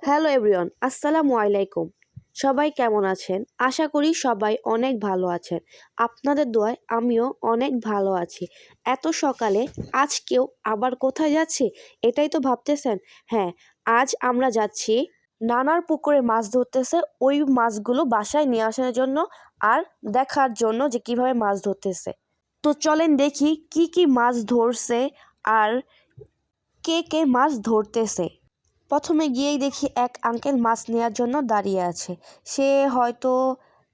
Hello everyone, আসসালামু আলাইকুম। সবাই কেমন আছেন? আশা করি সবাই অনেক ভালো আছেন। আপনাদের দোয়ায় আমিও অনেক ভালো আছি। এত সকালে আজকেও আবার কোথায় যাচ্ছি এটাই তো ভাবতেছেন। হ্যাঁ, আজ আমরা যাচ্ছি নানার পুকুরে মাছ ধরতেছে, ওই মাছগুলো বাসায় নিয়ে আসার জন্য আর দেখার জন্য যে কিভাবে মাছ ধরতেছে। তো চলেন দেখি কি কি মাছ ধরছে আর কে কে মাছ ধরতেছে। প্রথমে গিয়েই দেখি এক আঙ্কেল মাছ নেওয়ার জন্য দাঁড়িয়ে আছে। সে হয়তো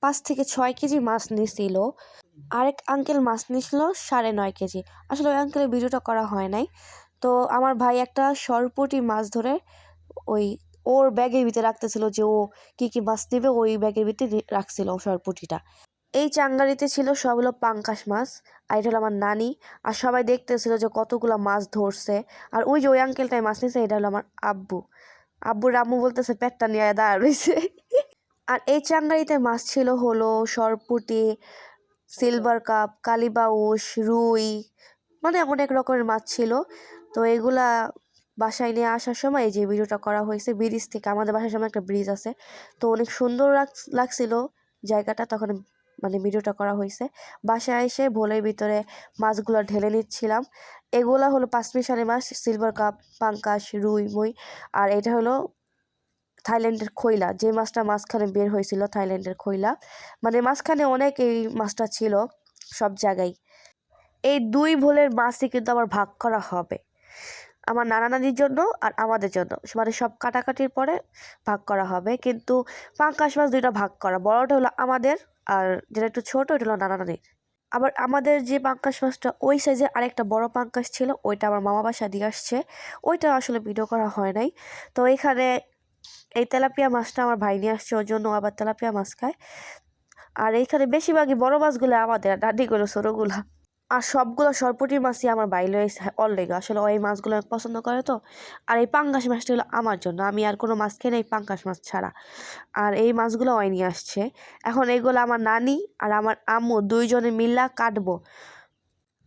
5 থেকে 6 কেজি মাছ নিছিল। আরেক আঙ্কেল মাছ নিছিল 9.5 কেজি। আসলে ওই আঙ্কেলের ভিডিওটা করা হয় নাই। তো আমার ভাই একটা সরপুঁটি মাছ ধরে ওই ওর ব্যাগের ভিতরে রাখতেছিল, যে ও কি কি মাছ নেবে ওই ব্যাগের ভিতরে রাখছিল সরপুঁটিটা। এই চাঙ্গারিতে ছিল সব হলো পাঙ্কাশ মাছ, আর এটা হলো আমার নানি। আর সবাই দেখতেছিল যে কতগুলা মাছ ধরছে। আর ওই যে ওই আঙ্কেলটাই মাছ নিছে, এটা হলো আমার আব্বু। আব্বুর আম্মু বলতেছে পেটটা নিয়ে দাঁড়া রয়েছে। আর এই চাঙ্গারিতে মাছ ছিল হলো সরপুঁটি, সিলভার কাপ, কালীবাউস, রুই, মানে অনেক রকমের মাছ ছিল। তো এগুলা বাসায় নিয়ে আসার সময় এই যে ভিডিওটা করা হয়েছে ব্রিজ থেকে। আমাদের বাসার সামনে একটা ব্রিজ আছে, তো অনেক সুন্দর লাগছিল জায়গাটা, তখন মানে ভিডিওটা করা হয়েছে। বাসায় এসে ভোলের ভিতরে মাছগুলো ঢেলে নিচ্ছিলাম। এগুলা হলো পাঁচমিশালি মাছ, সিলভার কাপ, পাঙ্কাশ, রুই মুই। আর এটা হলো থাইল্যান্ডের খৈলা, যে মাছটা মাঝখানে বের হয়েছিল, থাইল্যান্ডের খৈলা। মানে মাঝখানে অনেক এই মাছটা ছিল সব জায়গায়। এই দুই ভোলের মাছই কিন্তু আবার ভাগ করা হবে আমার নানা নানির জন্য আর আমাদের জন্য, মানে সব কাটাকাটির পরে ভাগ করা হবে। কিন্তু পাঙ্কাশ মাছ দুইটা ভাগ করা, বড়টা হলো আমাদের আর যেটা একটু ছোট ওইটা হলো নানা নানির। আবার আমাদের যে পাঙ্কাশ মাছটা ওই সাইজে আরেকটা বড় পাঙ্কাশ ছিল, ওইটা আমার মামা বাসা দিয়ে আসছে, ওইটা আসলে ভিডিও করা হয় নাই। তো এখানে এই তেলাপিয়া মাছটা আমার ভাই নিয়ে আসছে, ওর জন্য আবার তেলাপিয়া মাছ খায়। আর এইখানে বেশিরভাগই বড় মাছগুলো আমাদের, ডাডিগুলো ছোটোগুলা। আর সবগুলো সরপুঁটি মাছই আমার বাইরে অলরেডি, আসলে ওই মাছগুলো পছন্দ করে তো। আর এই পাঙ্গাস মাছটা হলো আমার জন্য, আমি আর কোনো মাছ খেয়ে নেই পাঙ্গাস মাছ ছাড়া। আর এই মাছগুলো ওই নিয়ে আসছে। এখন এইগুলো আমার নানি আর আমার আম্মু দুইজনে মিল্লা কাটবো।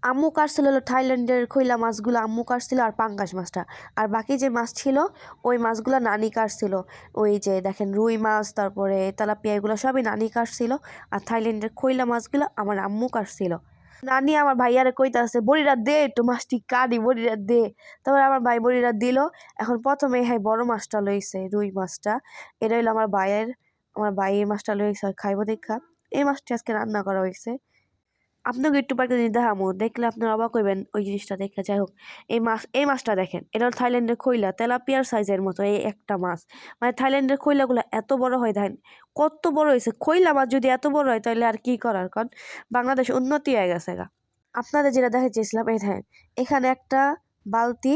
আম্মু কাটছিল হলো থাইল্যান্ডের খৈলা মাছগুলো, আম্মু কাটছিল আর পাঙ্গাস মাছটা। আর বাকি যে মাছ ছিল ওই মাছগুলো নানি কাটছিল। ওই যে দেখেন রুই মাছ, তারপরে তেলাপিয়া, এগুলো সবই নানি কাটছিল। আর থাইল্যান্ডের খৈলা মাছগুলো আমার আম্মু কাটছিল। নানি আমার ভাইয়ারে কইতাছে বড়িরা দে একটু মাছটি কাটি, বড়িরা দে। তারপরে আমার ভাই বড়িরা দিল। এখন প্রথমে হ্যাঁ বড় মাছটা লইছে, রুই মাছটা। এটা হইলো আমার ভাইয়ের। আমার ভাই এই মাছটা লইছে খাইব দেখা। এই মাছটি আজকে রান্না করা হয়েছে। আপনাকে একটু পার্কে জিনিস দেখামো, দেখলে আপনারা অবাক হইবেন ওই জিনিসটা দেখে। যাই হোক, এই মাছটা দেখেন, এটা হলো থাইল্যান্ডের খৈলা, তেলাপিয়ার সাইজের মতো এই একটা মাছ। মানে থাইল্যান্ডের খৈলাগুলো এত বড় হয়, দেখেন কত বড় হয়েছে। খৈলা মাছ যদি এত বড় হয় তাহলে আর কি করার, কারণ বাংলাদেশ উন্নতি হয়ে গেছে গা। আপনাদের যেটা দেখা চেয়েছিলাম, এই দেখেন এখানে একটা বালতি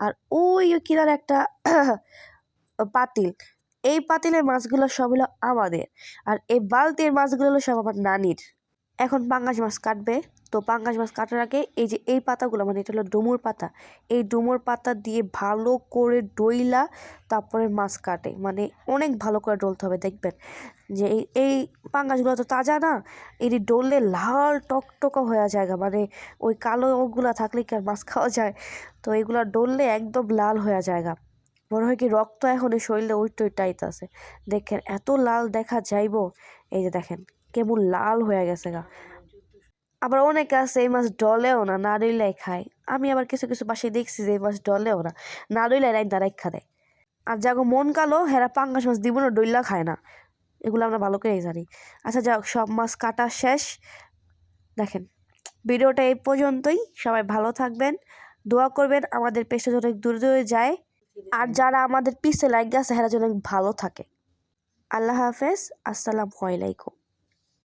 আর ওই কিনারে একটা পাতিল। এই পাতিলের মাছগুলো সব হলো আমাদের, আর এই বালতির মাছগুলো হলো সব আমার নানির। এখন পাঙ্গাস মাছ কাটবে। তো পাঙ্গাস মাছ কাটার আগে এই যে এই পাতাগুলো, মানে এটা হলো ডুমুর পাতা, এই ডুমুর পাতা দিয়ে ভালো করে ডইলা তারপরে মাছ কাটে। মানে অনেক ভালো করে ডলতে হবে, দেখবেন যে এই পাঙ্গাসগুলো তো তাজা না, এটি ডললে লাল টকটকা হয়ে যায়। মানে ওই কালো ওগুলা থাকলে কি আর মাছ খাওয়া যায়? তো এগুলো ডললে একদম লাল হয়ে যায়। মনে হয় কি রক্ত এখন এই শরীরে ওইটাইতে আছে। দেখেন এত লাল দেখা যাইবো। এই যে দেখেন কেমন লাল হয়ে গেছে গা। আবার অনেকে আছে এই মাছ ডলেও না, না ডইলাই খায়। আমি আবার কিছু কিছু বাসায় দেখছি যে এই মাছ ডলেও না, না ডইলাই রাইন্দা রাইখা দেয়। আর যাগো মন কালো হেরা পাঙ্গাস মাছ দিব না, ডইলা খায় না। এগুলো আমরা ভালো করেই জানি। আচ্ছা যাক, সব মাছ কাটা শেষ। দেখেন ভিডিওটা এই পর্যন্তই। সবাই ভালো থাকবেন, দোয়া করবেন আমাদের পেশা যেন দূরে দূরে যায়। আর যারা আমাদের পিছে লাইক আছে হেরা যেন ভালো থাকে। আল্লাহ হাফেজ, আসসালামু আলাইকুম।